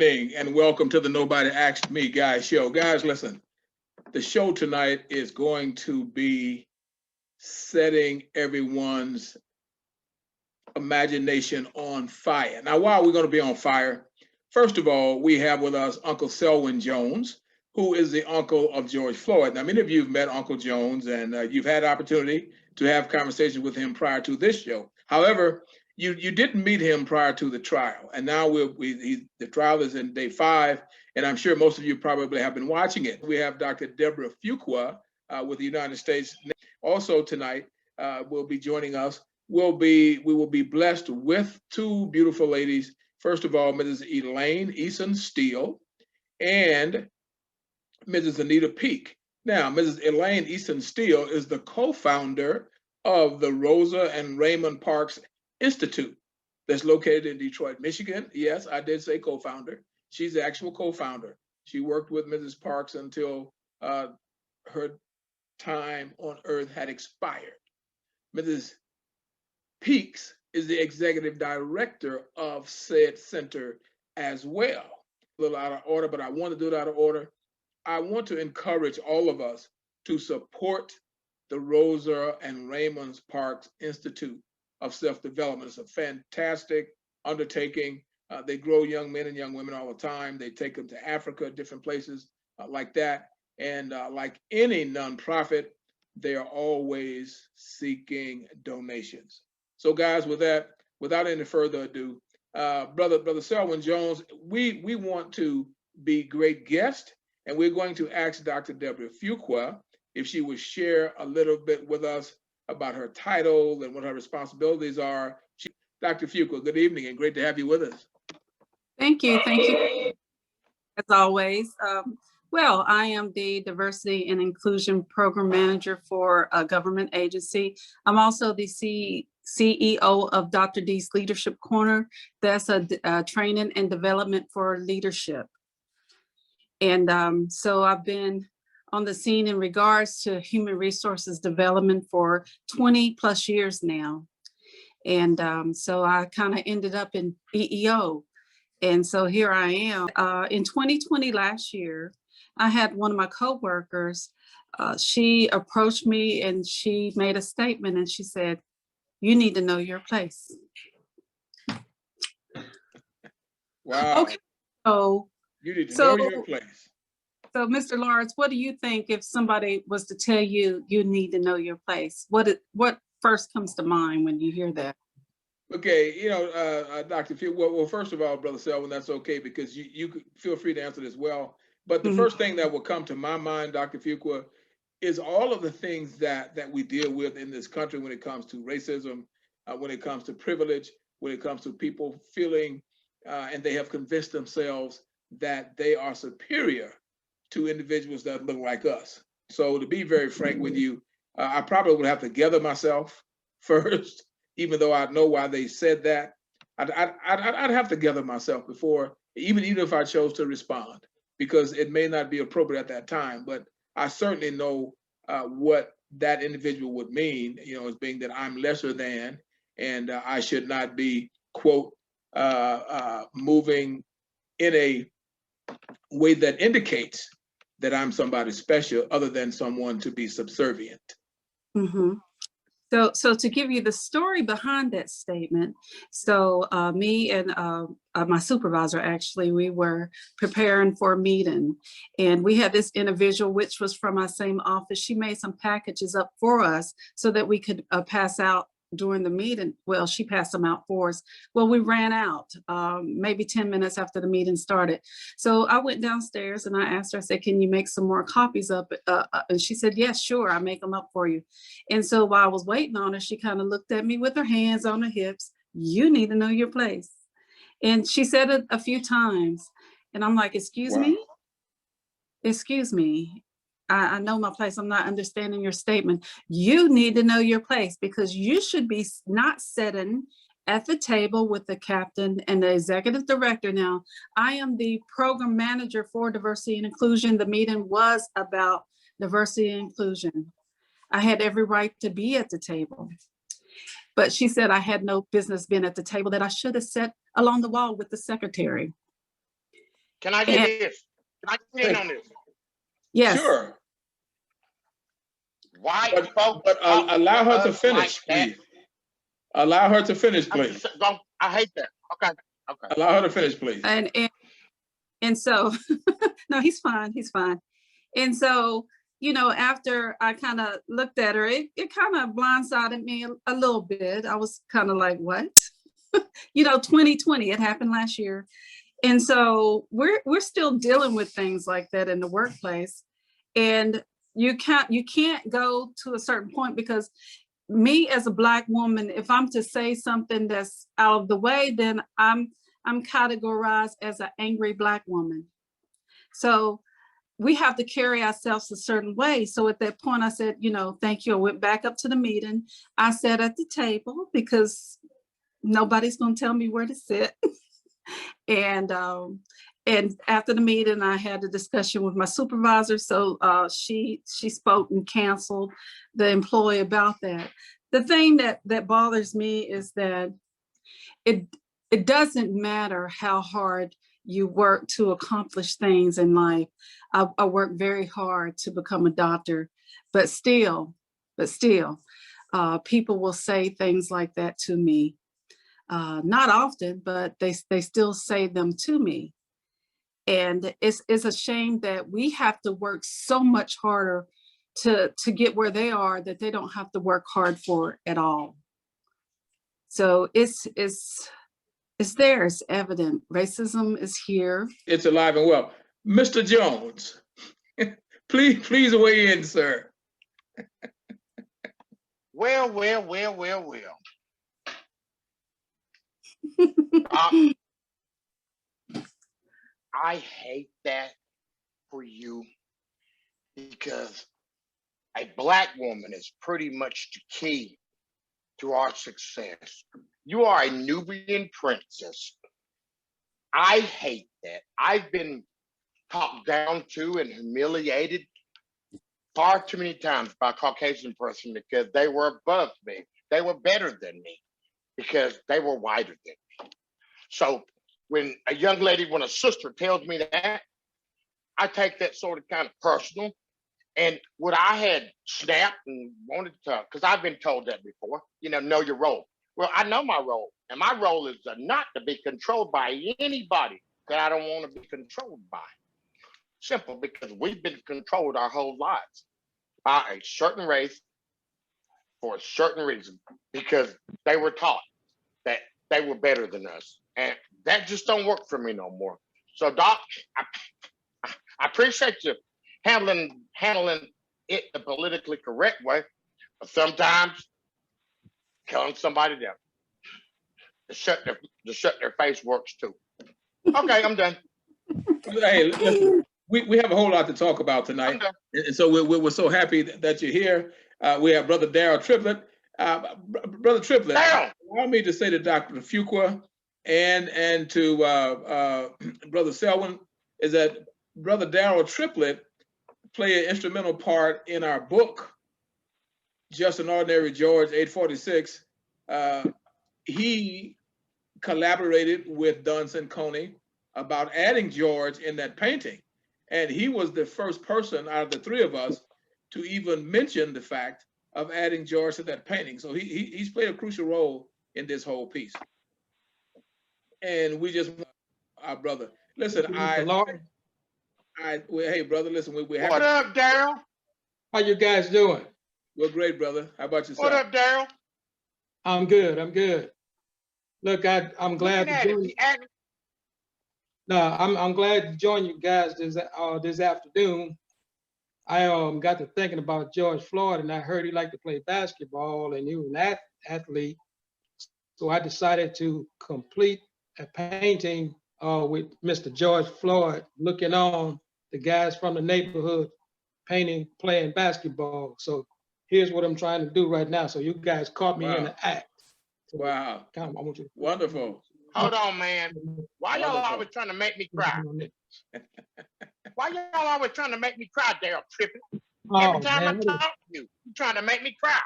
evening and welcome to the Nobody Asked Me Guys show. Guys, listen, the show tonight is going to be setting everyone's imagination on fire. Now, why are we going to be on fire? First of all, we have with us Uncle Selwyn Jones, who is the uncle of George Floyd. Now, many of you have met Uncle Jones and you've had opportunity to have conversations with him prior to this show. However, you didn't meet him prior to the trial, and now the trial is in day 5, and I'm sure most of you probably have been watching it. We have Dr. Deborah Fuqua with the United States. Also tonight will be joining us. We will be blessed with 2 beautiful ladies. First of all, Mrs. Elaine Eason-Steele and Mrs. Anita Peak. Now, Mrs. Elaine Eason-Steele is the co-founder of the Rosa and Raymond Parks Institute that's located in Detroit, Michigan. Yes, I did say co-founder. She's the actual co-founder. She worked with Mrs. Parks until her time on earth had expired. Mrs. Peaks is the executive director of said center as well. A little out of order, but I want to do it out of order. I want to encourage all of us to support the Rosa and Raymond Parks Institute of Self-Development. It's a fantastic undertaking. They grow young men and young women all the time. They take them to Africa, different places like that. And like any nonprofit, they are always seeking donations. So guys, with that, without any further ado, Brother Selwyn Jones, we want to be great guests, and we're going to ask Dr. Deborah Fuqua if she would share a little bit with us about her title and what her responsibilities are. Dr. Fuqua, good evening and great to have you with us. Thank you, as always. Well, I am the Diversity and Inclusion Program Manager for a government agency. I'm also the CEO of Dr. D's Leadership Corner. That's a training and development for leadership. And so I've been on the scene in regards to human resources development for 20 plus years now. And so I kind of ended up in EEO. And so here I am. In 2020 last year, I had one of my coworkers, she approached me and she made a statement and she said, "You need to know your place." Wow. Okay. So you need to know your place. So, Mr. Lawrence, what do you think if somebody was to tell you you need to know your place? What first comes to mind when you hear that? Okay, Dr. Fuqua, well, first of all, Brother Selwyn, that's okay because you could feel free to answer this well. But the first thing that will come to my mind, Dr. Fuqua, is all of the things that we deal with in this country when it comes to racism, when it comes to privilege, when it comes to people feeling and they have convinced themselves that they are superior to individuals that look like us. So to be very frank with you, I probably would have to gather myself first, even though I know why they said that. I'd have to gather myself before, even if I chose to respond, because it may not be appropriate at that time, but I certainly know what that individual would mean, as being that I'm lesser than, and I should not be, quote, moving in a way that indicates that I'm somebody special other than someone to be subservient. So to give you the story behind that statement, so me and my supervisor, actually, we were preparing for a meeting and we had this individual, which was from our same office. She made some packages up for us so that we could pass out during the meeting. Well, she passed them out for us. Well, we ran out maybe 10 minutes after the meeting started. So I went downstairs and I asked her, I said, "Can you make some more copies up?" And she said, "Yes, sure, I'll make them up for you." And so while I was waiting on her, she kind of looked at me with her hands on her hips. "You need to know your place." And she said it a few times. And I'm like, "Excuse me? Excuse me. I know my place. I'm not understanding your statement. You need to know your place because you should be not sitting at the table with the captain and the executive director." Now, I am the program manager for diversity and inclusion. The meeting was about diversity and inclusion. I had every right to be at the table. But she said I had no business being at the table, that I should have sat along the wall with the secretary. Can I get this? Can I get in on this? Yes. Sure. White folks. But allow her to finish, like please. Allow her to finish, please. I hate that. Okay. Okay. Allow her to finish, please. And so, no, he's fine. He's fine. And so, you know, after I kind of looked at her, it kind of blindsided me a little bit. I was kind of like, what? You know, 2020, it happened last year. And so we're still dealing with things like that in the workplace. And you can't go to a certain point, because me as a Black woman, if I'm to say something that's out of the way, then I'm categorized as an angry Black woman. So we have to carry ourselves a certain way. So at that point I said, you know, thank you. I went back up to the meeting. I sat at the table because nobody's going to tell me where to sit. And after the meeting, I had a discussion with my supervisor. So she spoke and canceled the employee about that. The thing that bothers me is that it doesn't matter how hard you work to accomplish things in life. I worked very hard to become a doctor, but still, people will say things like that to me. Not often, but they still say them to me. And it's a shame that we have to work so much harder to get where they are, that they don't have to work hard for at all. So it's there, it's evident. Racism is here. It's alive and well. Mr. Jones, please weigh in, sir. Well. I hate that for you, because a Black woman is pretty much the key to our success. You are a Nubian princess. I hate that. I've been talked down to and humiliated far too many times by a Caucasian person because they were above me. They were better than me because they were whiter than me. So when a sister tells me that, I take that sort of kind of personal. And what I had snapped and wanted to, because I've been told that before, you know your role. Well, I know my role, and my role is not to be controlled by anybody that I don't want to be controlled by. Simple, because we've been controlled our whole lives by a certain race for a certain reason, because they were taught that they were better than us. And that just don't work for me no more. So, Doc, I appreciate you handling it the politically correct way, but sometimes telling somebody to shut their face works too. Okay, I'm done. Hey, listen, we have a whole lot to talk about tonight, and so we're so happy that you're here. We have Brother Darryl Triplett. Brother Triplett, allow me to say to Dr. Fuqua and to Brother Selwyn is that Brother Darryl Triplett played an instrumental part in our book, Just an Ordinary George, 846. He collaborated with Dunstan Coney about adding George in that painting. And he was the first person out of the three of us to even mention the fact of adding George to that painting. So he's played a crucial role in this whole piece. And we just, our brother, listen, hey brother, listen, we're happy. What up, Darryl? How you guys doing? We're great, brother. How about yourself? What up, Darryl? I'm good. Look, I'm glad to join you. No, I'm glad to join you guys this afternoon. I got to thinking about George Floyd, and I heard he liked to play basketball, and he was an athlete. So I decided to complete a painting with Mr. George Floyd, looking on the guys from the neighborhood playing basketball. So here's what I'm trying to do right now. So you guys caught me in the act. So wow. I want you Wonderful. Hold on, man. Why y'all always trying to make me cry? Why y'all always trying to make me cry, Darryl Triplett? Every time I talk to you, you're trying to make me cry.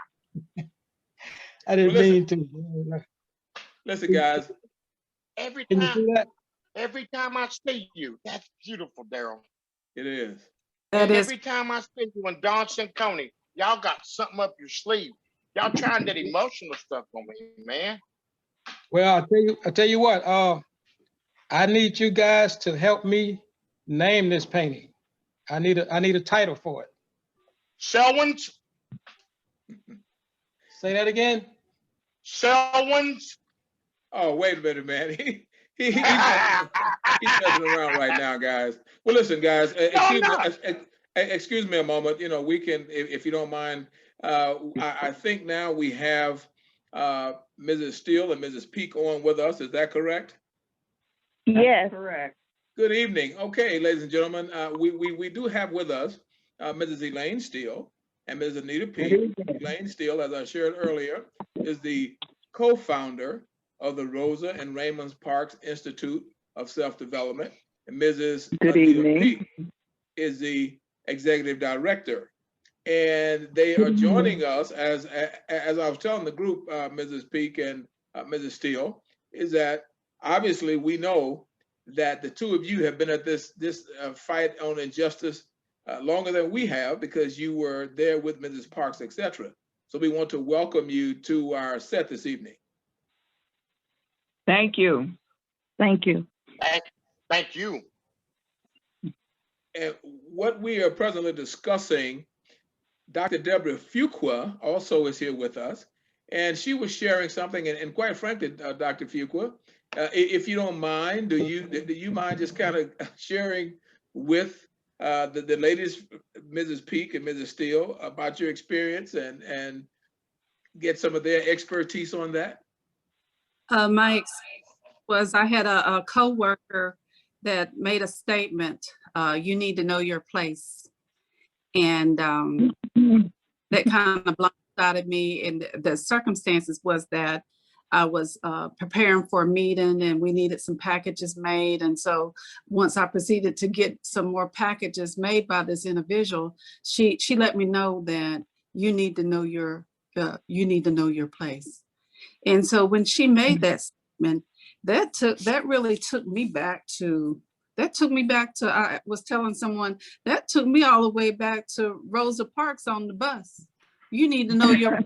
I didn't mean to. Listen, guys. Every Can time. you do that? Every time I see you, that's beautiful, Daryl. It is. That is. Every time I see you in Donson County, y'all got something up your sleeve. Y'all trying that emotional stuff on me, man. Well, I'll tell you what, I need you guys to help me name this painting. I need a title for it. Selwyn's. Say that again. Selwyn's. Oh, wait a minute, man. He's messing around right now, guys. Well, listen, guys, excuse me a moment. You know, we can, if you don't mind, I think now we have Mrs. Steele and Mrs. Peak on with us. Is that correct? Yes. Correct. Good evening. Okay, ladies and gentlemen, we do have with us Mrs. Elaine Steele and Mrs. Anita Peak. Elaine Steele, as I shared earlier, is the co-founder of the Rosa and Raymond Parks Institute of Self-Development. And Mrs. Anita Peak is the executive director. And they are joining us as I was telling the group, Mrs. Peak and Mrs. Steele, is that obviously we know that the two of you have been at this fight on injustice longer than we have, because you were there with Mrs. Parks, etc. So we want to welcome you to our set this evening. Thank you. Thank you. Thank you. And what we are presently discussing, Dr. Deborah Fuqua also is here with us, and she was sharing something, and quite frankly, Dr. Fuqua, if you don't mind, do you mind just kind of sharing with the ladies, Mrs. Peak and Mrs. Steele, about your experience and get some of their expertise on that? My experience was I had a coworker that made a statement, you need to know your place. And that kind of blindsided me. And the circumstances was that I was preparing for a meeting and we needed some packages made. And so once I proceeded to get some more packages made by this individual, she let me know that you need to know your place. And so when she made that statement, that really took me back to, I was telling someone, that took me all the way back to Rosa Parks on the bus. You need to know your,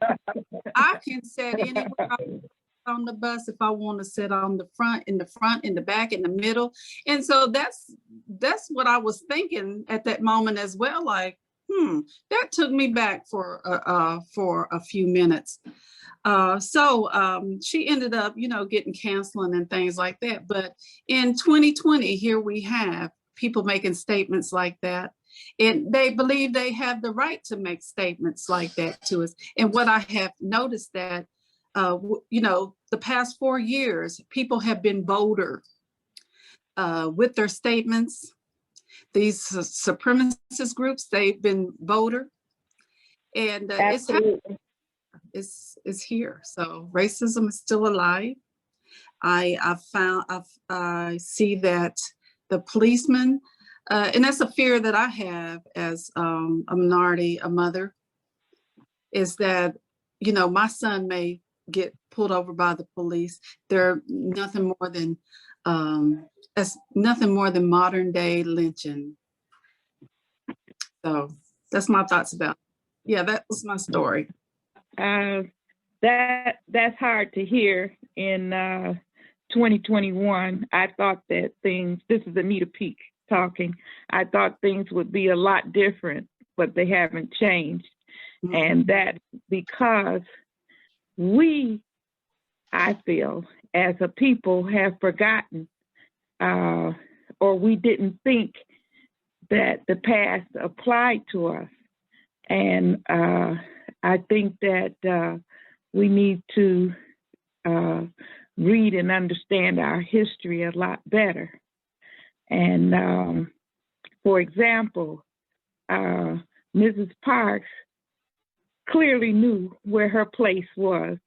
I can sit anywhere on the bus if I want to sit on the front, in the back, in the middle. And so that's what I was thinking at that moment as well. Like, that took me back for a few minutes. So she ended up, getting counseling and things like that. But in 2020, here we have people making statements like that. And they believe they have the right to make statements like that to us. And what I have noticed that, the past 4 years, people have been bolder with their statements. These supremacist groups, they've been bolder. And it's here. So racism is still alive. I see that the policemen, and that's a fear that I have as a minority, a mother, is that, my son may get pulled over by the police. They're nothing more than modern day lynching. So that's my thoughts about it. Yeah, that was my story. That's hard to hear in 2021. I thought that this is Anita Peak talking, I thought things would be a lot different, but they haven't changed. Mm-hmm. And that's because I feel, as a people, have forgotten, or we didn't think that the past applied to us. And I think that we need to read and understand our history a lot better. And for example, Mrs. Parks clearly knew where her place was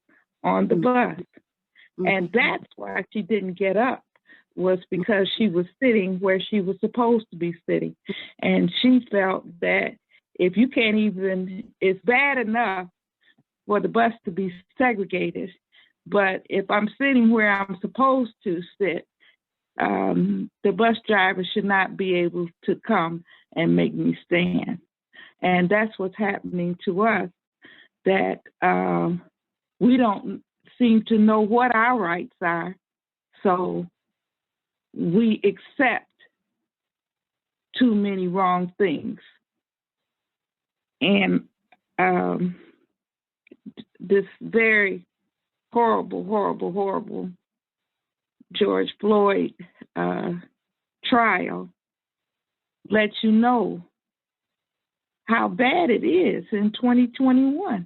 on the bus. And that's why she didn't get up, was because she was sitting where she was supposed to be sitting. And she felt that if you can't even, it's bad enough for the bus to be segregated, but if I'm sitting where I'm supposed to sit, the bus driver should not be able to come and make me stand. And that's what's happening to us, that we don't seem to know what our rights are. So we accept too many wrong things. And this very horrible George Floyd trial lets you know how bad it is in 2021,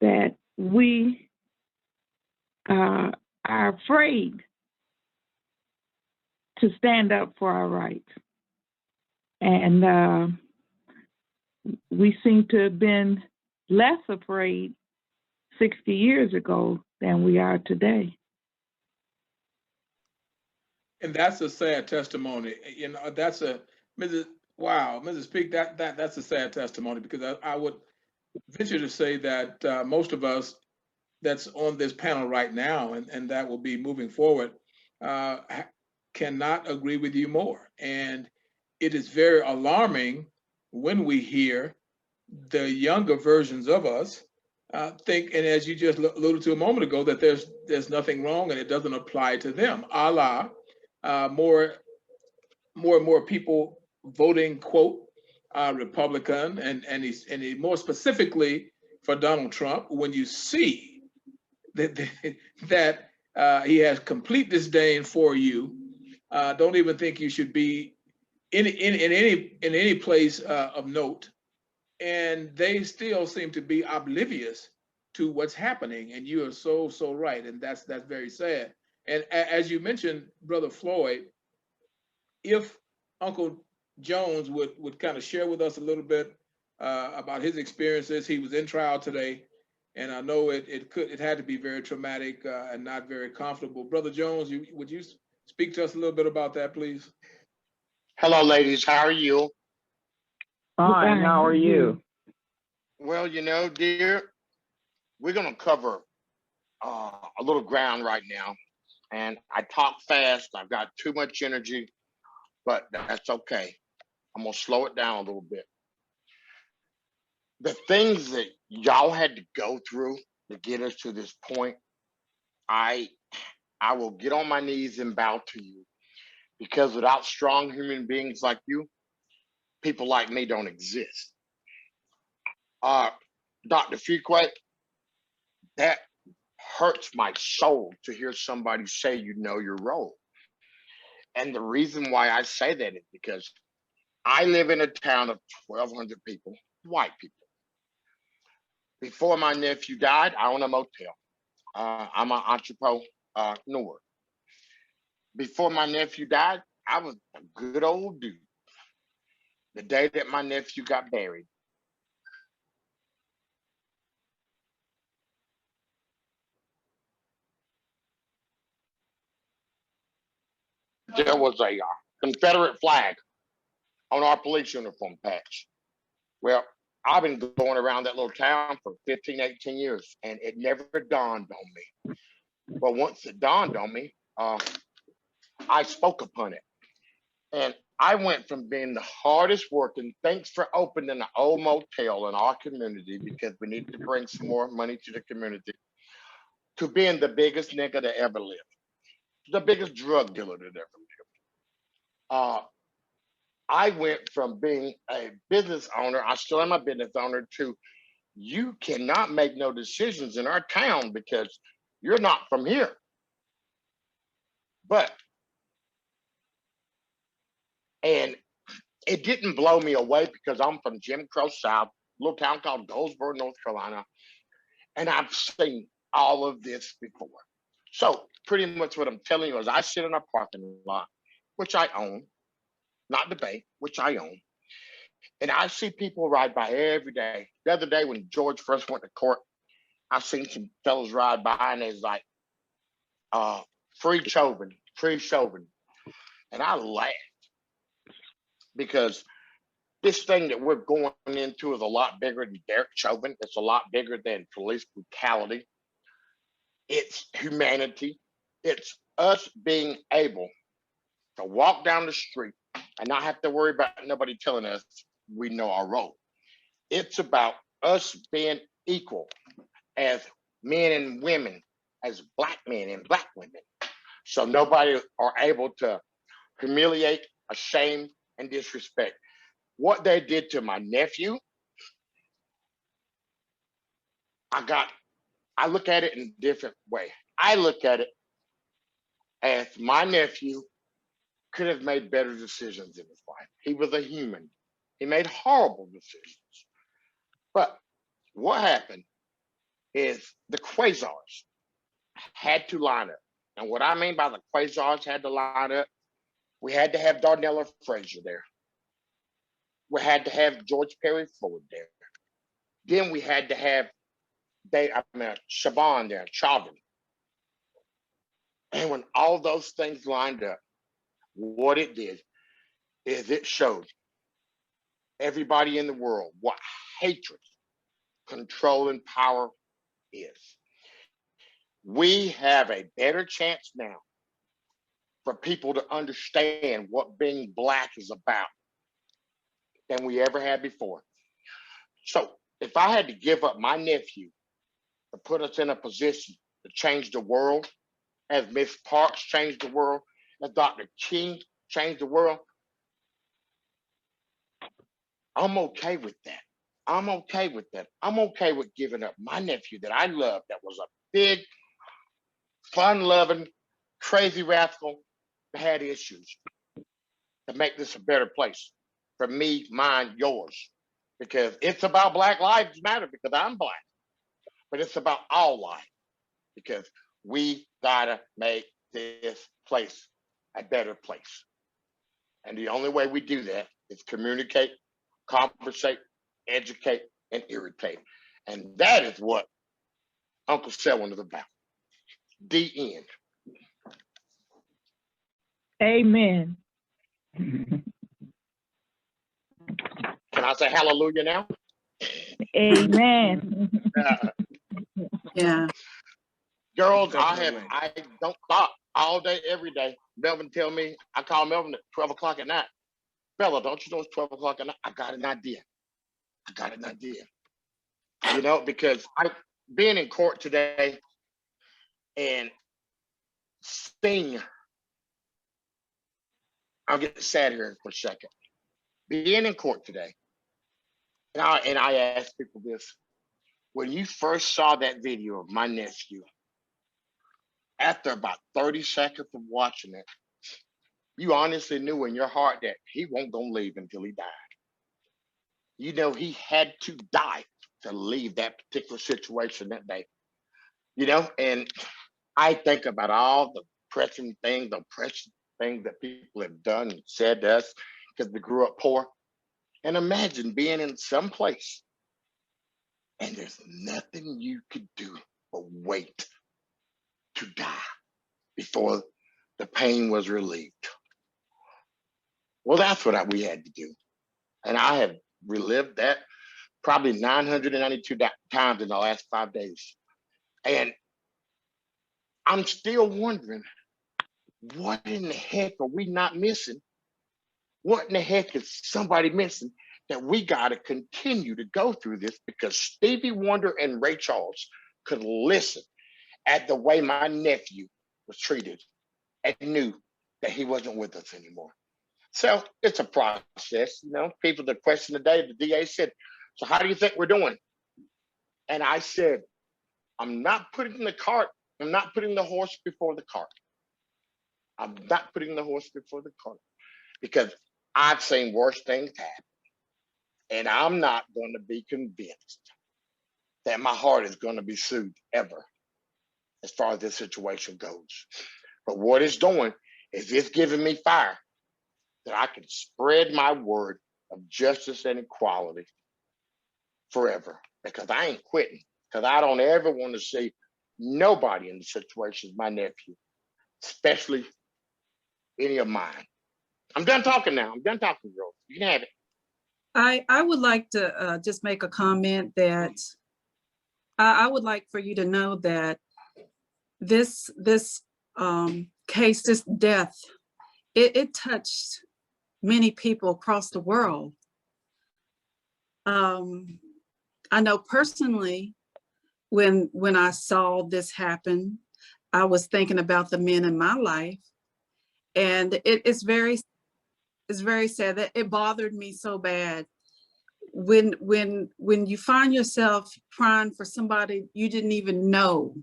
that we are afraid to stand up for our rights. And we seem to have been less afraid 60 years ago than we are today. And that's a sad testimony. You know, that's a, Mrs. Speak, that's a sad testimony, because I would venture to say that most of us that's on this panel right now, and that will be moving forward, cannot agree with you more. And it is very alarming when we hear the younger versions of us think, and as you just alluded to a moment ago, that there's nothing wrong and it doesn't apply to them, a la more and more people voting, quote, Republican, and more specifically for Donald Trump, when you see that he has complete disdain for you, don't even think you should be in any place of note, and they still seem to be oblivious to what's happening. And you are so right, and that's very sad. And as you mentioned, Brother Floyd, if Uncle Jones would kind of share with us a little bit about his experiences. He was in trial today, and I know it had to be very traumatic and not very comfortable. Brother Jones, would you speak to us a little bit about that, please? Hello, ladies. How are you? Fine. How are you? Well, you know, dear, we're going to cover a little ground right now. And I talk fast. I've got too much energy, but that's okay. I'm going to slow it down a little bit. The things that y'all had to go through to get us to this point, I will get on my knees and bow to you, because without strong human beings like you, people like me don't exist. Dr. Fuqua, that hurts my soul to hear somebody say you know your role. And the reason why I say that is because I live in a town of 1,200 people, white people. Before my nephew died, I own a motel. I'm an entrepreneur. Before my nephew died, I was a good old dude. The day that my nephew got buried, there was a Confederate flag on our police uniform patch. Well, I've been going around that little town for 15, 18 years, and it never dawned on me. But once it dawned on me, I spoke upon it. And I went from being the hardest working, thanks for opening an old motel in our community, because we need to bring some more money to the community, to being the biggest nigga that ever lived, the biggest drug dealer that ever lived. I went from being a business owner, I still am a business owner, to you cannot make no decisions in our town because you're not from here. And it didn't blow me away, because I'm from Jim Crow South, a little town called Goldsboro, North Carolina, and I've seen all of this before. So pretty much what I'm telling you is I sit in a parking lot, which I own, not debate, which I own, and I see people ride by every day. The other day when George first went to court, I seen some fellas ride by and it's like, free Chauvin. And I laughed, because this thing that we're going into is a lot bigger than Derek Chauvin. It's a lot bigger than police brutality. It's humanity. It's us being able to walk down the street and not have to worry about nobody telling us we know our role. It's about us being equal as men and women, as Black men and Black women. So nobody are able to humiliate, shame, and disrespect. What they did to my nephew, I look at it in a different way. I look at it as my nephew could have made better decisions in his life. He was a human. He made horrible decisions. But what happened is the quasars had to line up. And what I mean by the quasars had to line up, we had to have Darnella Frazier there. We had to have George Perry Floyd there. Then we had to have Siobhan there, Chauvin. And when all those things lined up, what it did is it showed everybody in the world what hatred, control, and power is. We have a better chance now for people to understand what being Black is about than we ever had before. So if I had to give up my nephew to put us in a position to change the world, as Miss Parks changed the world, as Dr. King changed the world, I'm okay with that. I'm okay with that. I'm okay with giving up my nephew that I love, that was a big, fun-loving, crazy rascal that had issues, to make this a better place for me, mine, yours. Because it's about Black Lives Matter, because I'm Black. But it's about all life, because we gotta make this place a better place. And the only way we do that is communicate, conversate, educate, and irritate. And that is what Uncle Selwyn is about. The end. Amen. Can I say hallelujah now? Amen. Yeah. Girls, I don't stop all day, every day. Melvin tell me, I call Melvin at 12 o'clock at night. Bella, don't you know it's 12 o'clock at night? I got an idea. You know, because I being in court today and seeing, I'll get sad here for a second. Being in court today, and I ask people this, when you first saw that video of my nephew, after about 30 seconds of watching it, you honestly knew in your heart that he won't gonna leave until he died. You know, he had to die to leave that particular situation that day. You know, and I think about all the pressing things, the oppressive things that people have done and said to us because we grew up poor. And imagine being in some place and there's nothing you could do but wait to die before the pain was relieved. Well, that's what we had to do. And I have relived that probably 992 times in the last 5 days. And I'm still wondering, what in the heck are we not missing? What in the heck is somebody missing that we got to continue to go through this? Because Stevie Wonder and Ray Charles could listen at the way my nephew was treated and knew that he wasn't with us anymore. So it's a process, you know. People, the question today, the DA said, so how do you think we're doing? And I said, I'm not putting the horse before the cart. I'm not putting the horse before the cart because I've seen worse things happen. And I'm not going to be convinced that my heart is going to be soothed ever as far as this situation goes. But what it's doing is it's giving me fire that I can spread my word of justice and equality forever, because I ain't quitting, because I don't ever want to see nobody in the situation as my nephew, especially any of mine. I'm done talking now. I'm done talking, girls. You can have it. I would like to just make a comment that I would like for you to know that this case, this death, it touched many people across the world. I know personally, when I saw this happen, I was thinking about the men in my life, and it's very sad that it bothered me so bad. When you find yourself crying for somebody you didn't even know,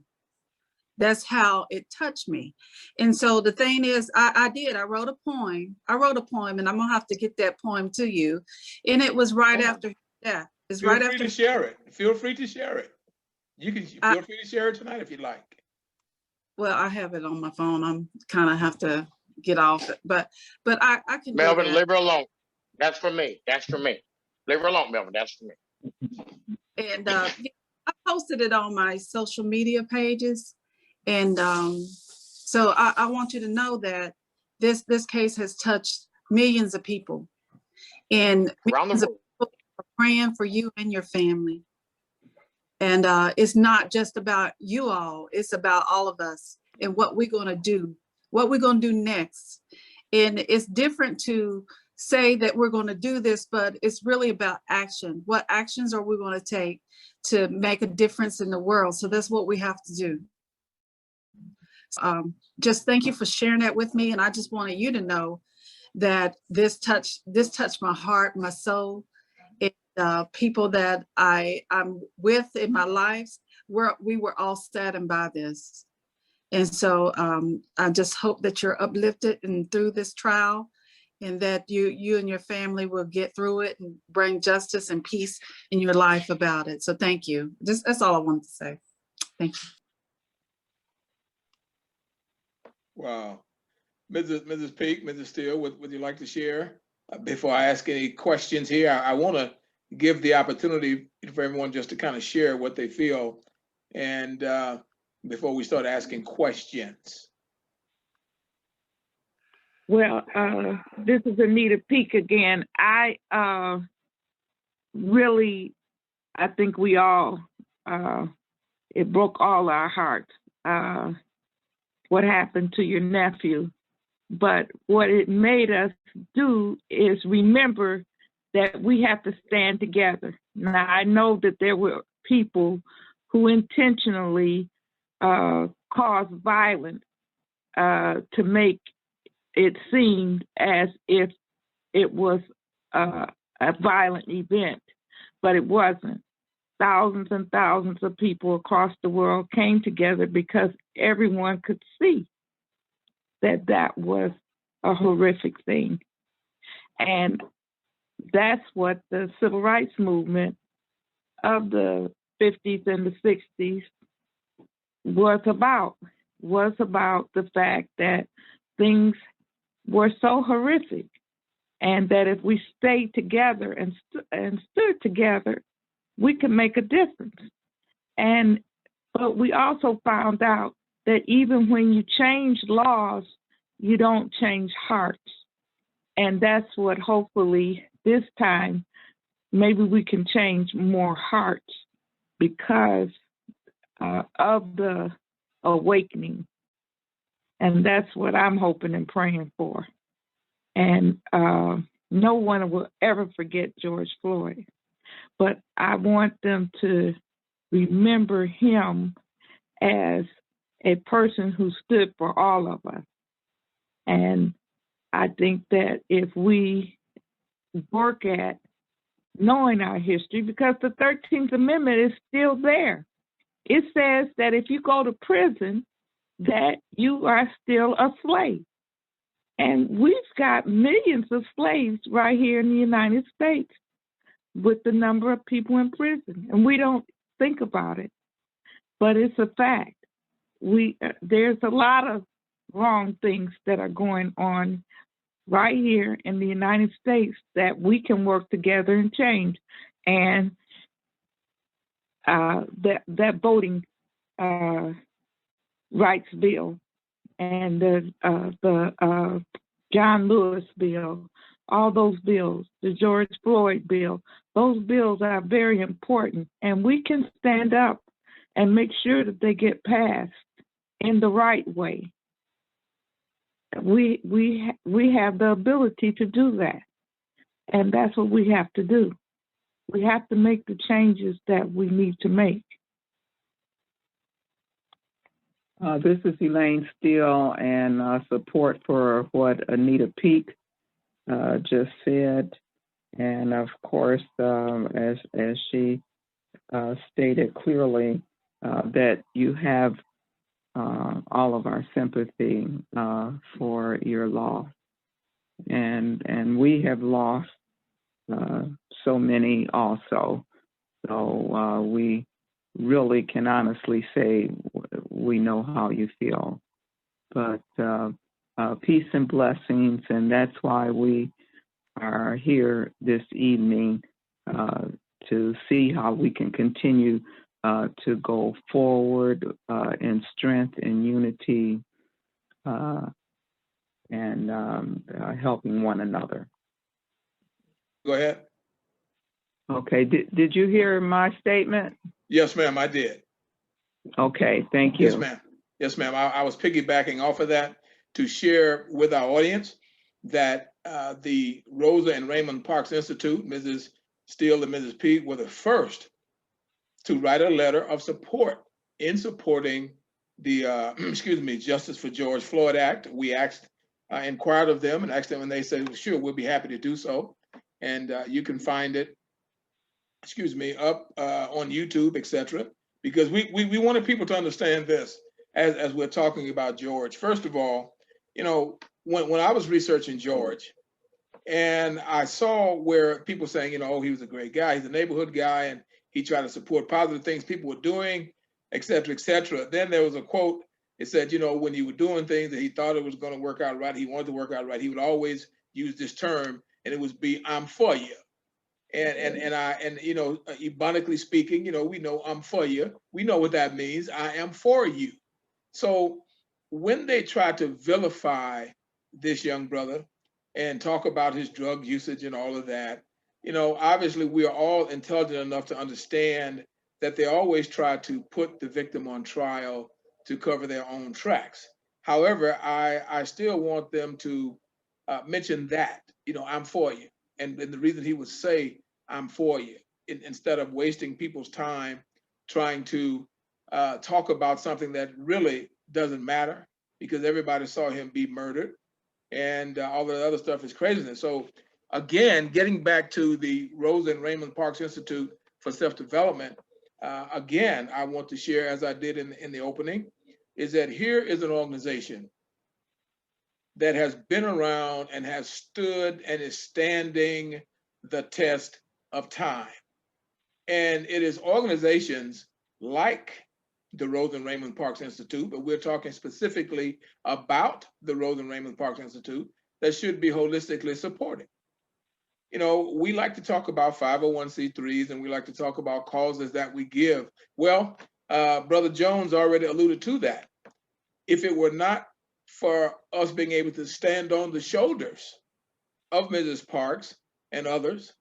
that's how it touched me. And so the thing is, I wrote a poem, and I'm gonna have to get that poem to you. And it was right after death. It's feel right free after. to share it. Feel free to share it. You can feel free to share it tonight if you'd like. Well, I have it on my phone. I'm kind of have to get off it, but I can. Melvin, leave her alone. That's for me. That's for me. Leave her alone, Melvin. That's for me. And I posted it on my social media pages, and so I want you to know that this case has touched millions of people, and around the world. People are praying for you and your family. And it's not just about you all, it's about all of us and what we're going to do, what we're going to do next. And it's different to say that we're going to do this, but it's really about action. What actions are we going to take to make a difference in the world? So that's what we have to do. Just thank you for sharing that with me. And I just wanted you to know that this touched my heart, my soul. People that I'm with in my life, we were all saddened by this. And so I just hope that you're uplifted and through this trial, and that you and your family will get through it and bring justice and peace in your life about it. So thank you. That's all I wanted to say. Thank you. Wow. Mrs. Peak, Mrs. Steele, would you like to share? Before I ask any questions here, I want to give the opportunity for everyone just to kind of share what they feel, and before we start asking questions. Well, this is Anita Peak again. I think we all, it broke all our hearts, what happened to your nephew. But what it made us do is remember that we have to stand together. Now, I know that there were people who intentionally caused violence to make it seem as if it was a violent event, but it wasn't. Thousands and thousands of people across the world came together because everyone could see that that was a horrific thing. And that's what the civil rights movement of the 50s and the 60s was about the fact that things were so horrific, and that if we stayed together and stood together, we could make a difference. But we also found out that even when you change laws, you don't change hearts. And that's what hopefully this time, maybe we can change more hearts because of the awakening. And that's what I'm hoping and praying for. And no one will ever forget George Floyd, but I want them to remember him as a person who stood for all of us. And I think that if we work at knowing our history, because the 13th Amendment is still there, it says that if you go to prison, that you are still a slave. And we've got millions of slaves right here in the United States with the number of people in prison. And we don't think about it, but it's a fact. There's a lot of wrong things that are going on right here in the United States that we can work together and change. And that voting rights bill and the John Lewis bill, all those bills, the George Floyd bill, those bills are very important. And we can stand up and make sure that they get passed in the right way. we have the ability to do that, and that's what we have to do. We have to make the changes that we need to make. This is Eason-Steele, and support for what Anita Peak just said, and of course, as she stated clearly, that you have all of our sympathy for your loss, and we have lost so many also. So we really can honestly say we know how you feel. But peace and blessings, and that's why we are here this evening to see how we can continue to go forward in strength and unity and helping one another. Go ahead. Okay, did you hear my statement? Yes, ma'am, I did. Okay, thank you. Yes, ma'am. Yes, ma'am. I was piggybacking off of that to share with our audience that the Rosa and Raymond Parks Institute, Mrs. Steele and Mrs. Peak, were the first to write a letter of support in supporting the, excuse me, Justice for George Floyd Act. We inquired of them and asked them, and they said, well, sure, we'll be happy to do so. And you can find it, excuse me, up on YouTube, etc. Because we wanted people to understand this as we're talking about George. First of all, you know, when I was researching George, and I saw where people saying, you know, oh, he was a great guy, he's a neighborhood guy, and he tried to support positive things people were doing, etc., etc. Then there was a quote. It said, you know, when he was doing things that he thought it was going to work out right, he wanted to work out right, he would always use this term, and it was be, I'm for you. And you know, ebonically speaking, you know, we know I'm for you. We know what that means. I am for you. So when they try to vilify this young brother and talk about his drug usage and all of that, you know, obviously we are all intelligent enough to understand that they always try to put the victim on trial to cover their own tracks. However, I still want them to mention that, you know, I'm for you. And the reason he would say, I'm for you, instead of wasting people's time trying to talk about something that really doesn't matter, because everybody saw him be murdered and all the other stuff is craziness. So again, getting back to the Rosa and Raymond Parks Institute for Self-Development, again, I want to share, as I did in the opening, is that here is an organization that has been around and has stood and is standing the test of time. And it is organizations like the Rosa and Raymond Parks Institute, but we're talking specifically about the Rosa and Raymond Parks Institute, that should be holistically supported. You know, we like to talk about 501c3s and we like to talk about causes that we give. Well, Brother Jones already alluded to that. If it were not for us being able to stand on the shoulders of Mrs. Parks and others,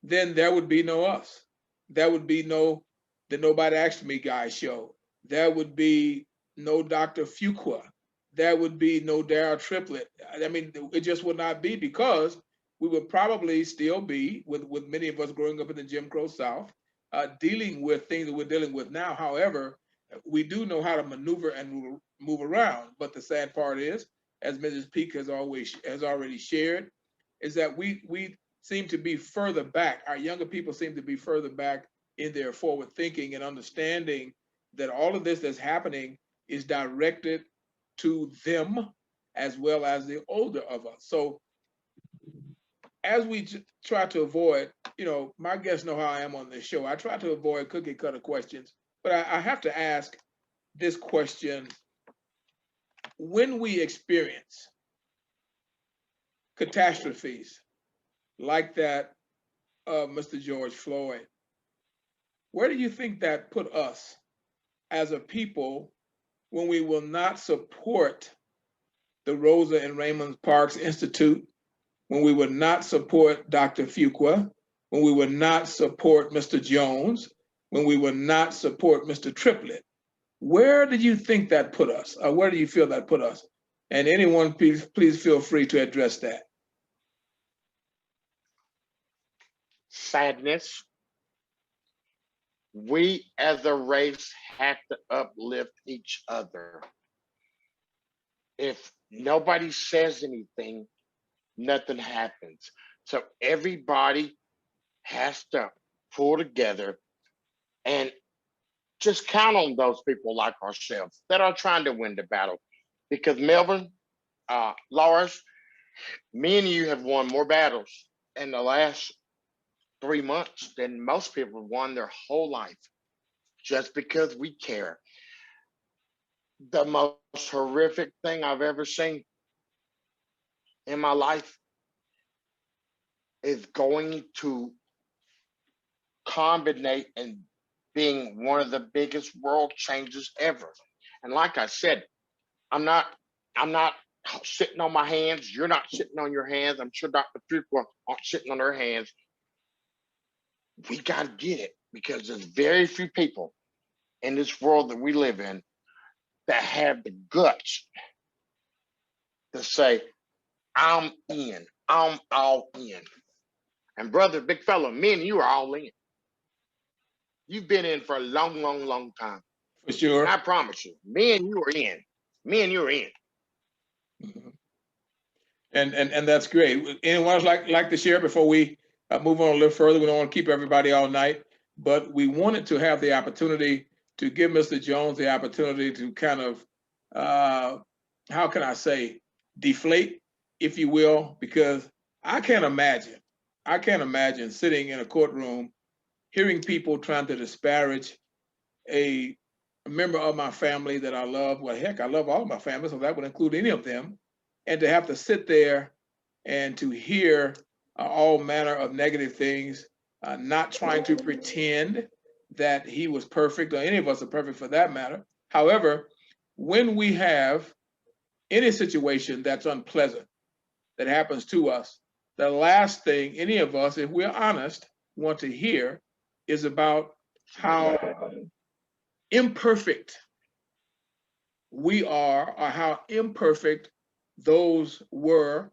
then there would be no us. There would be no the Nobody Asked Me guy show. There would be no Dr. Fuqua. There would be no Darryl Triplett. I mean, it just would not be, because we would probably still be, with many of us growing up in the Jim Crow South, dealing with things that we're dealing with now. However, we do know how to maneuver and move around. But the sad part is, as Mrs. Peak has already shared, is that we seem to be further back. Our younger people seem to be further back in their forward thinking and understanding that all of this that's happening is directed to them as well as the older of us. So as we try to avoid, you know, my guests know how I am on this show. I try to avoid cookie cutter questions, but I have to ask this question. When we experience catastrophes like that of Mr. George Floyd, where do you think that put us as a people when we will not support the Rosa and Raymond Parks Institute, when we would not support Dr. Fuqua, when we would not support Mr. Jones, when we would not support Mr. Triplett? Where did you think that put us? Or where do you feel that put us? And anyone, please feel free to address that. Sadness. We as a race have to uplift each other. If nobody says anything, nothing happens. So everybody has to pull together and just count on those people like ourselves that are trying to win the battle. Because Melvin, Loris, me and you have won more battles in the last 3 months than most people have won their whole life, just because we care. The most horrific thing I've ever seen in my life is going to combinate and being one of the biggest world changes ever. And like I said, I'm not sitting on my hands. You're not sitting on your hands. I'm sure Dr. Fuqua aren't sitting on her hands. We got to get it, because there's very few people in this world that we live in that have the guts to say, I'm in, I'm all in. And brother, big fella, me and you are all in. You've been in for a long, long, long time. For sure. And I promise you, me and you are in. Me and you are in. Mm-hmm. And that's great. Anyone else like to share before we move on a little further? We don't want to keep everybody all night, but we wanted to have the opportunity to give Mr. Jones the opportunity to kind of, how can I say, deflate, if you will, because I can't imagine sitting in a courtroom, hearing people trying to disparage a member of my family that I love. Well, heck, I love all my family, so that would include any of them. And to have to sit there and to hear all manner of negative things, not trying to pretend that he was perfect, or any of us are perfect for that matter. However, when we have any situation that's unpleasant that happens to us, the last thing any of us, if we're honest, want to hear is about how imperfect we are, or how imperfect those were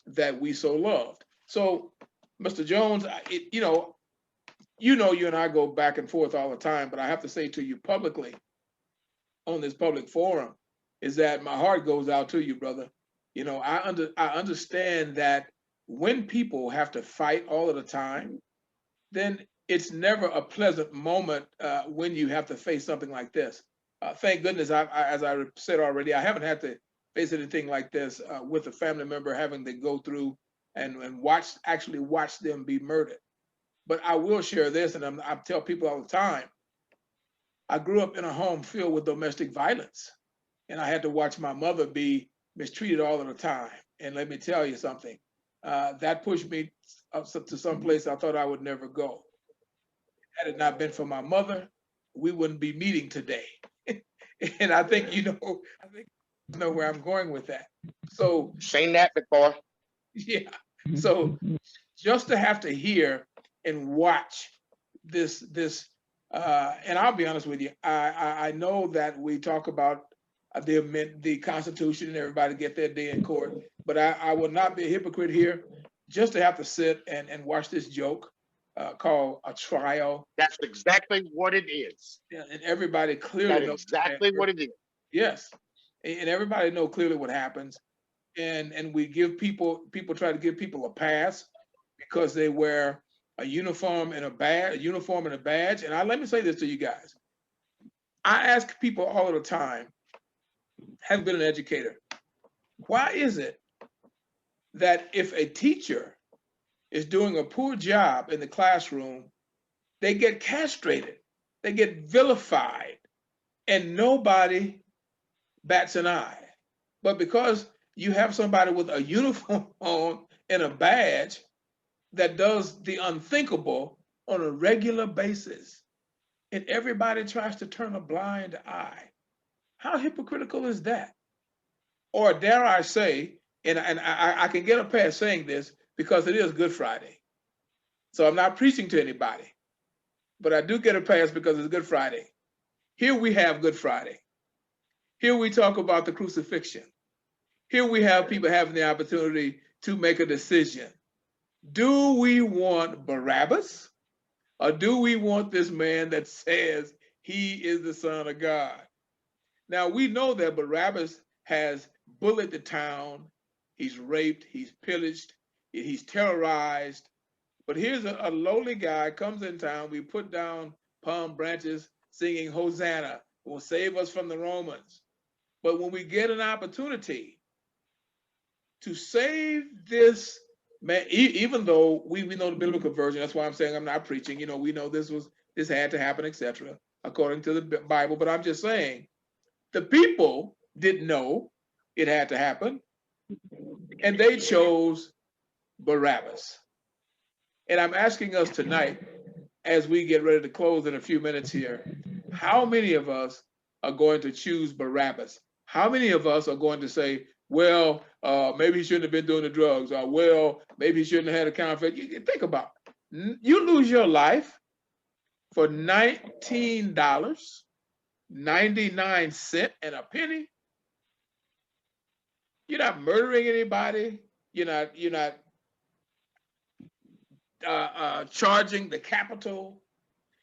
that we so loved. So, Mr. Jones, you and I go back and forth all the time, but I have to say to you publicly on this public forum is that my heart goes out to you, brother. You know, I understand that when people have to fight all of the time, then it's never a pleasant moment when you have to face something like this. Thank goodness, as I said already, I haven't had to face anything like this with a family member having to go through and actually watch them be murdered. But I will share this, and I tell people all the time, I grew up in a home filled with domestic violence, and I had to watch my mother be mistreated all of the time. And let me tell you something, that pushed me up to some place I thought I would never go. Had it not been for my mother, we wouldn't be meeting today. And I think you know where I'm going with that. So seen that before. Yeah. So just to have to hear and watch this, and I'll be honest with you, I know that we talk about the Constitution and everybody get their day in court, but I will not be a hypocrite here. Just to have to sit and watch this joke called a trial. That's exactly what it is. Yeah, and everybody clearly knows exactly what it is. Yes, and everybody know clearly what happens, and we give people try to give people a pass because they wear a uniform and a badge. And let me say this to you guys. I ask people all of the time, have been an educator, why is it that if a teacher is doing a poor job in the classroom, they get castrated, they get vilified, and nobody bats an eye? But because you have somebody with a uniform on and a badge that does the unthinkable on a regular basis, and everybody tries to turn a blind eye, how hypocritical is that? Or dare I say, and I can get a pass saying this because it is Good Friday. So I'm not preaching to anybody, but I do get a pass because it's Good Friday. Here we have Good Friday. Here we talk about the crucifixion. here we have people having the opportunity to make a decision. Do we want Barabbas, or do we want this man that says he is the Son of God? Now, we know that Barabbas has bullied the town. He's raped, he's pillaged, he's terrorized. But here's a lowly guy comes in town. We put down palm branches singing Hosanna, who will save us from the Romans. But when we get an opportunity to save this man, even though we know the biblical version, that's why I'm saying I'm not preaching, we know this had to happen, etc., according to the Bible. But I'm just saying, the people didn't know it had to happen, and they chose Barabbas. And I'm asking us tonight, as we get ready to close in a few minutes here, how many of us are going to choose Barabbas? How many of us are going to say, well, maybe he shouldn't have been doing the drugs, or well, maybe he shouldn't have had a counterfeit? You think about it. You lose your life for $19.99 and a penny. You're not murdering anybody. You're not charging the capital.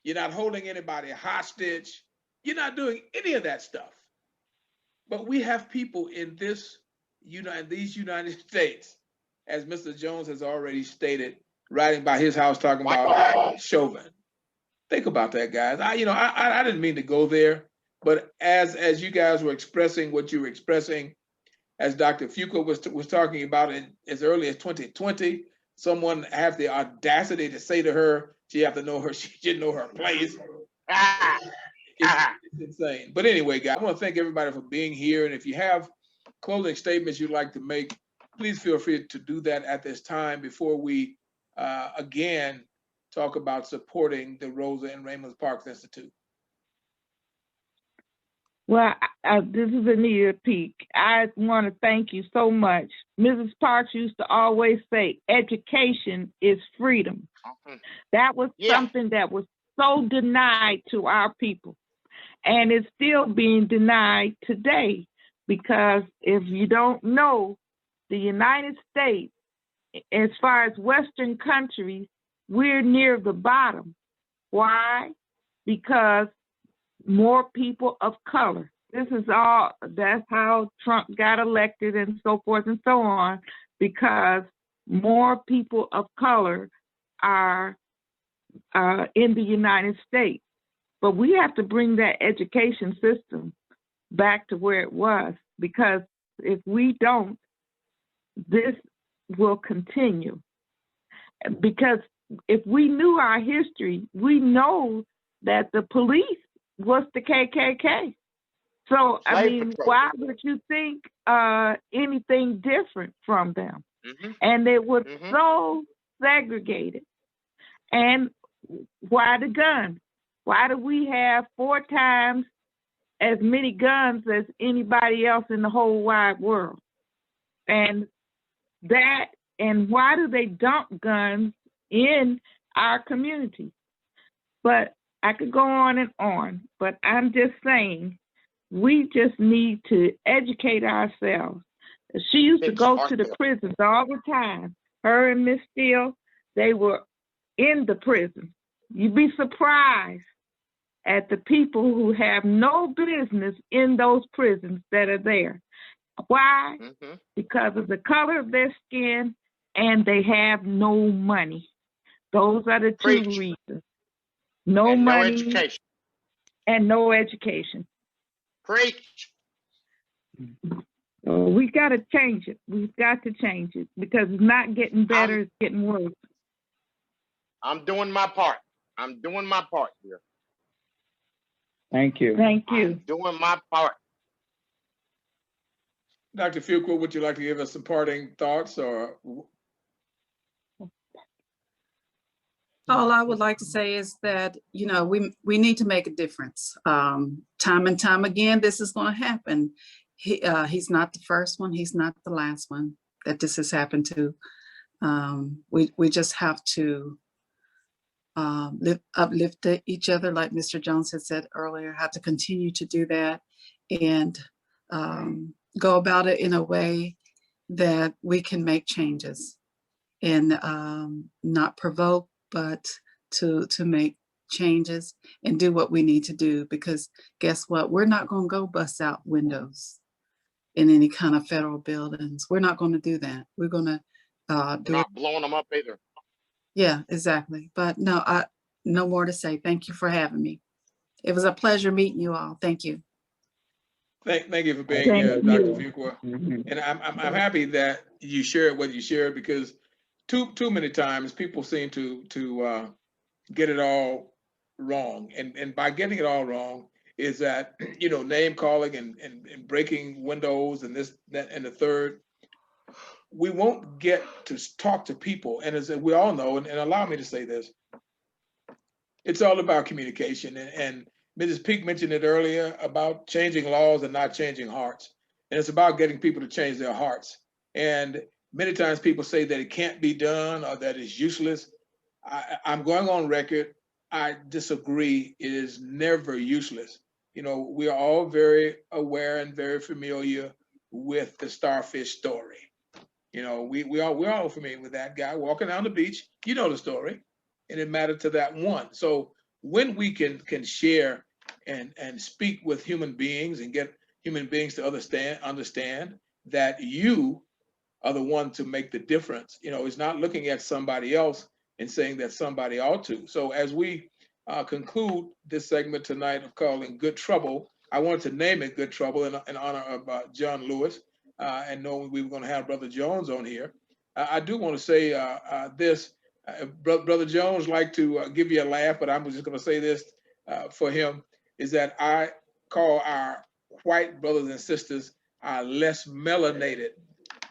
You're not holding anybody hostage. You're not doing any of that stuff. But we have people in these United States, as Mr. Jones has already stated, writing by his house, talking about Chauvin. Think about that, guys. I didn't mean to go there, but as you guys were expressing what you were expressing, as Dr. Fuqua was talking about it as early as 2020, someone had the audacity to say to her, she didn't know her place. It's insane. But anyway, guys, I want to thank everybody for being here. And if you have closing statements you'd like to make, please feel free to do that at this time before we again talk about supporting the Rosa and Raymond Parks Institute. Well, this is Anita Peak. I want to thank you so much. Mrs. Parks used to always say, education is freedom. That was something that was so denied to our people. And it's still being denied today, because if you don't know, the United States, as far as Western countries, we're near the bottom. Why? Because more people of color. That's how Trump got elected and so forth and so on, because more people of color are in the United States. But we have to bring that education system back to where it was, because if we don't, this will continue. Because if we knew our history, we know that the police was the KKK. So, I mean, why would you think anything different from them? And they were so segregated. And why the gun? Why do we have 4 times as many guns as anybody else in the whole wide world? And why do they dump guns in our community? But I could go on, but I'm just saying, we just need to educate ourselves. She used to go to the prisons all the time. Her and Miss Steele, they were in the prison. You'd be surprised at the people who have no business in those prisons that are there. Why? Because of the color of their skin, and they have no money. Those are the two reasons. No money, no education. And no education. Preach. So we got to change it. We've got to change it, because it's not getting better, it's getting worse. I'm doing my part. I'm doing my part here. Thank you. Thank you. I'm doing my part. Dr. Fuqua, would you like to give us some parting thoughts, or? All I would like to say is that, we need to make a difference. Time and time again, this is going to happen. He's not the first one. He's not the last one that this has happened to. We just have to uplift each other, like Mr. Jones had said earlier, have to continue to do that. And, go about it in a way that we can make changes and not provoke, but to make changes and do what we need to do. Because guess what? We're not going to go bust out windows in any kind of federal buildings. We're not going to do that. We're going to do not blowing them up either. Yeah, exactly. But no, no more to say. Thank you for having me. It was a pleasure meeting you all. Thank you. Thank you for being here, Dr. Fuqua. And I'm happy that you shared what you shared, because too many times people seem to get it all wrong. And by getting it all wrong is that, you know, name calling and breaking windows and this, that, and the third. We won't get to talk to people. And as we all know, and allow me to say this, it's all about communication. And Mrs. Peak mentioned it earlier about changing laws and not changing hearts. And it's about getting people to change their hearts. And many times people say that it can't be done or that it's useless. I'm going on record. I disagree. It is never useless. You know, we are all very aware and very familiar with the starfish story. You know, we're all familiar with that guy walking down the beach. You know the story, and it mattered to that one. So when we can share and speak with human beings and get human beings to understand that you are the one to make the difference. You know, it's not looking at somebody else and saying that somebody ought to. So as we conclude this segment tonight of calling Good Trouble, I wanted to name it Good Trouble in honor of John Lewis. And knowing we were going to have Brother Jones on here, I do want to say this. Brother Jones like to give you a laugh, but I'm just going to say this for him, is that I call our white brothers and sisters our less melanated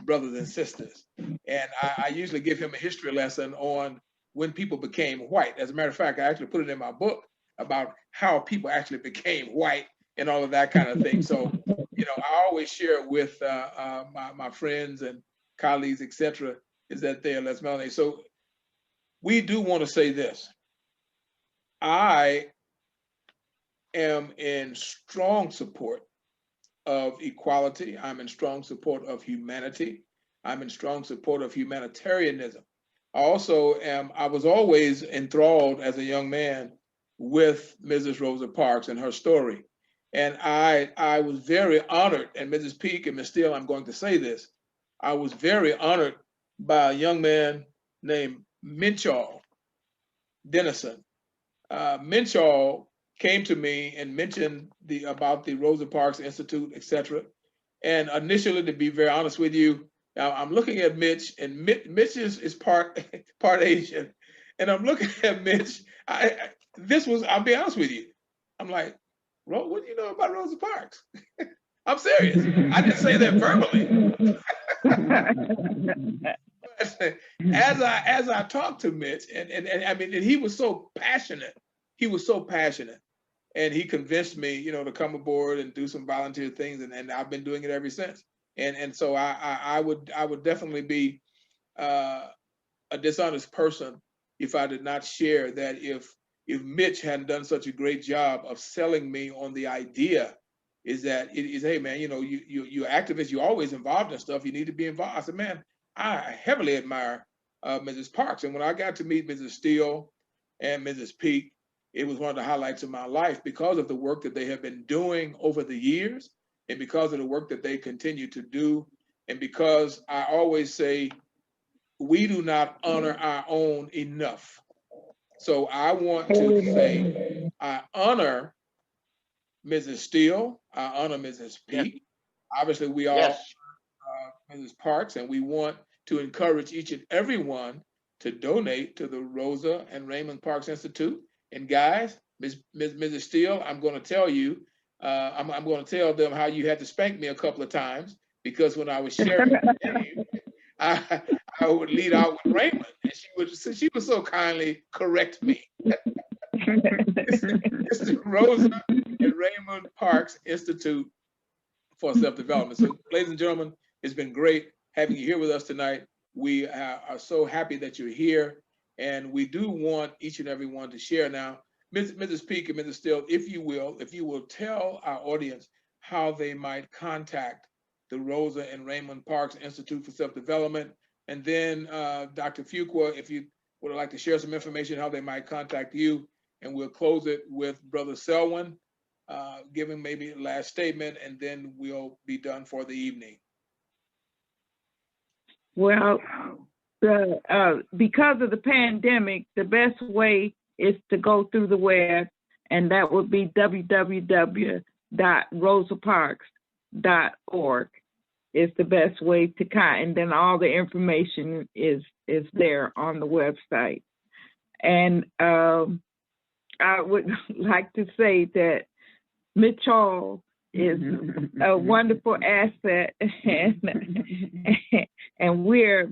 brothers and sisters. And I usually give him a history lesson on when people became white. As a matter of fact, I actually put it in my book about how people actually became white and all of that kind of thing. So, you know, I always share with my friends and colleagues, etc., is that they are less melanated. So we do want to say this. I am in strong support of equality. I'm in strong support of humanity. I'm in strong support of humanitarianism. I was always enthralled as a young man with Mrs. Rosa Parks and her story. And I was very honored, and Mrs. Peak and Ms. Steele, I'm going to say this, I was very honored by a young man named Minchall Dennison. Minchall came to me and mentioned about the Rosa Parks Institute, etc. And initially, to be very honest with you, I'm looking at Mitch, and Mitch is part Asian, and I'm looking at Mitch. I'll be honest with you, I'm like, what do you know about Rosa Parks? I'm serious. I didn't say that verbally. As I talked to Mitch, and I mean, and he was so passionate. He was so passionate, and he convinced me, you know, to come aboard and do some volunteer things, and I've been doing it ever since. And so I would definitely be a dishonest person if I did not share that if Mitch hadn't done such a great job of selling me on the idea, is that it is, hey man, you know, you're activists, you're always involved in stuff, you need to be involved. I said, man, I heavily admire Mrs. Parks. And when I got to meet Mrs. Steele and Mrs. Peak, it was one of the highlights of my life because of the work that they have been doing over the years, and because of the work that they continue to do. And because I always say, we do not honor our own enough. So I want to say, I honor Mrs. Steele, I honor Mrs. Peak. Yes. Obviously, we all Mrs. Parks, and we want to encourage each and every one to donate to the Rosa and Raymond Parks Institute. And guys, Mrs. Steele, I'm going to tell you, I'm going to tell them how you had to spank me a couple of times, because when I was sharing the name, I would lead out with Raymond, and she would so kindly correct me. It's the Rosa and Raymond Parks Institute for Self-Development. So, ladies and gentlemen, it's been great having you here with us tonight. We are so happy that you're here, and we do want each and every one to share now. Mrs. Peak and Mrs. Steele, if you will tell our audience how they might contact the Rosa and Raymond Parks Institute for Self-Development. And then Dr. Fuqua, if you would like to share some information, how they might contact you, and we'll close it with Brother Selwyn, giving maybe a last statement, and then we'll be done for the evening. Well, because of the pandemic, the best way is to go through the web, and that would be www.rosaparks.org is the best way to and then all the information is there on the website. And I would like to say that Mitchell is a wonderful asset, and we're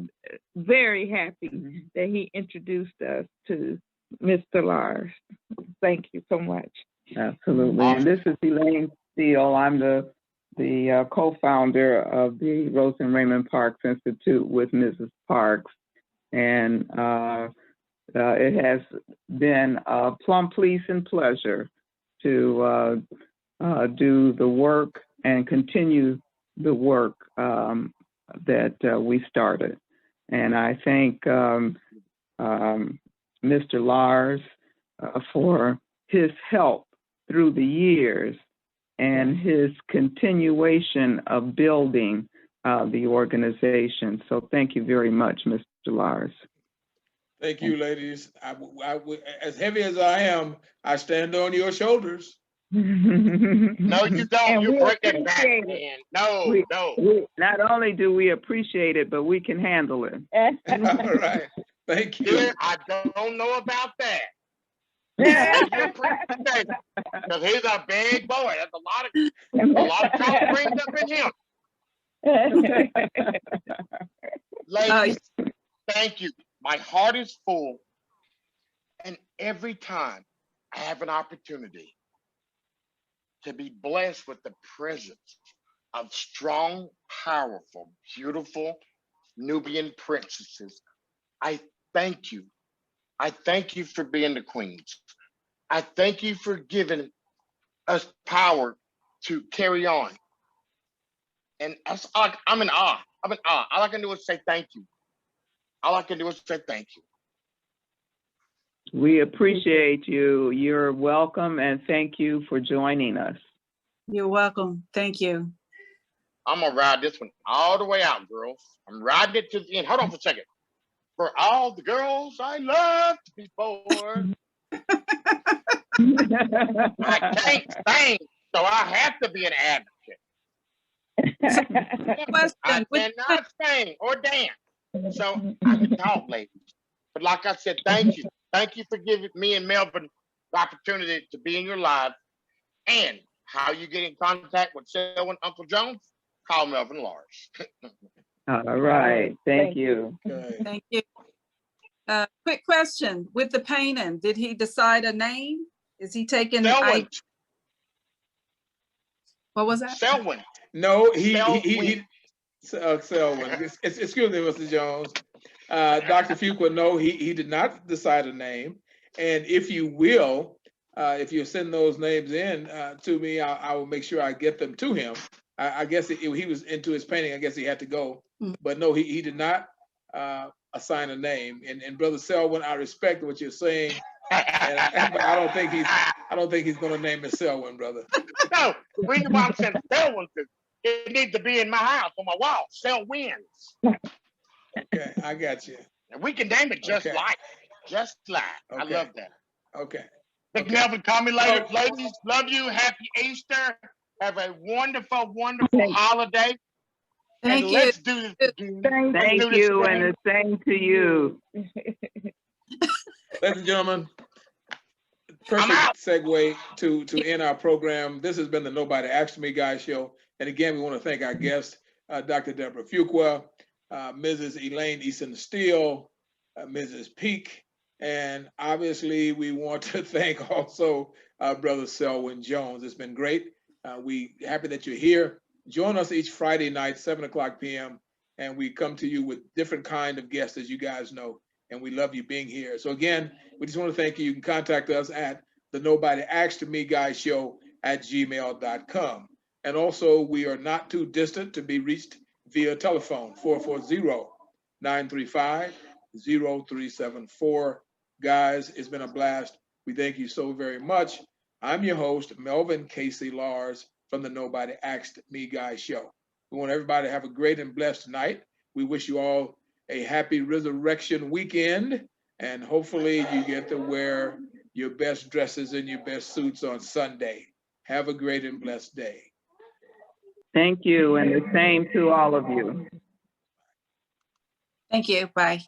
very happy that he introduced us to Mr. Lars. Thank you so much. Absolutely. And this is Eason-Steele. I'm the co-founder of the Rosa and Raymond Parks Institute with Mrs. Parks. And it has been a plum pleasing pleasure to do the work and continue the work that we started. And I thank Mr. Lars for his help through the years and his continuation of building the organization. So thank you very much, Mr. Lars. Thank you, ladies. As heavy as I am, I stand on your shoulders. No, you don't. You break it back, man. No. Not only do we appreciate it, but we can handle it. All right. Thank you. Yeah, I don't know about that. Because he's a big boy. That's a lot of trouble brings up in him. Ladies, thank you. My heart is full. And every time I have an opportunity to be blessed with the presence of strong, powerful, beautiful Nubian princesses, I thank you. I thank you for being the queens. I thank you for giving us power to carry on. And I'm in awe. I'm in awe. All I can do is say thank you. All I can do is say thank you. We appreciate you. You're welcome, and thank you for joining us. You're welcome. Thank you. I'm gonna ride this one all the way out, girls. I'm riding it to the end. Hold on for a second. For all the girls I loved before, I can't sing, so I have to be an advocate. I cannot sing or dance, so I can talk, ladies. But like I said, thank you. Thank you for giving me and Melvin the opportunity to be in your lives. And how you get in contact with Selwyn, Uncle Jones? Call Melvin Lars. All right. Thank you. Okay. Thank you. Quick question. With the painting, did he decide a name? Is he taking? Selwyn. What was that? Selwyn. No, Selwyn. Selwyn. Excuse me, Mr. Jones. Dr. Fuqua, no, he did not decide a name. And if you will, if you send those names in to me, I will make sure I get them to him. I guess he was into his painting. I guess he had to go. But no, he did not assign a name. And Brother Selwyn, I respect what you're saying. But I don't think he's going to name it Selwyn, brother. No, the reason why I'm saying Selwyn is it needs to be in my house on my wall. Selwyn's. Okay, I got you. And we can name it just like. Okay. I love that. Okay. Big Melvin, call me later. Ladies, love you. Happy Easter. Have a wonderful, wonderful holiday. Thank and you. Let's do this again. Thank you, and the same to you. Ladies and gentlemen, perfect segue to end our program. This has been the Nobody Asked Me Guy show. And again, we want to thank our guests, Dr. Deborah Fuqua, Mrs. Elaine Eason-Steele, Mrs. Peak, and obviously we want to thank also Brother Selwyn Jones. It's been great. We happy that you're here. Join us each Friday night, 7:00 p.m. And we come to you with different kind of guests, as you guys know, and we love you being here. So again, we just want to thank you. You can contact us at the Nobody Asked Me Guy Show at gmail.com. And also, we are not too distant to be reached via telephone, 440-935-0374. Guys, it's been a blast. We thank you so very much. I'm your host, Melvin Casey Lars from the Nobody Asked Me Guy show. We want everybody to have a great and blessed night. We wish you all a happy resurrection weekend, and hopefully you get to wear your best dresses and your best suits on Sunday. Have a great and blessed day. Thank you, and the same to all of you. Thank you. Bye.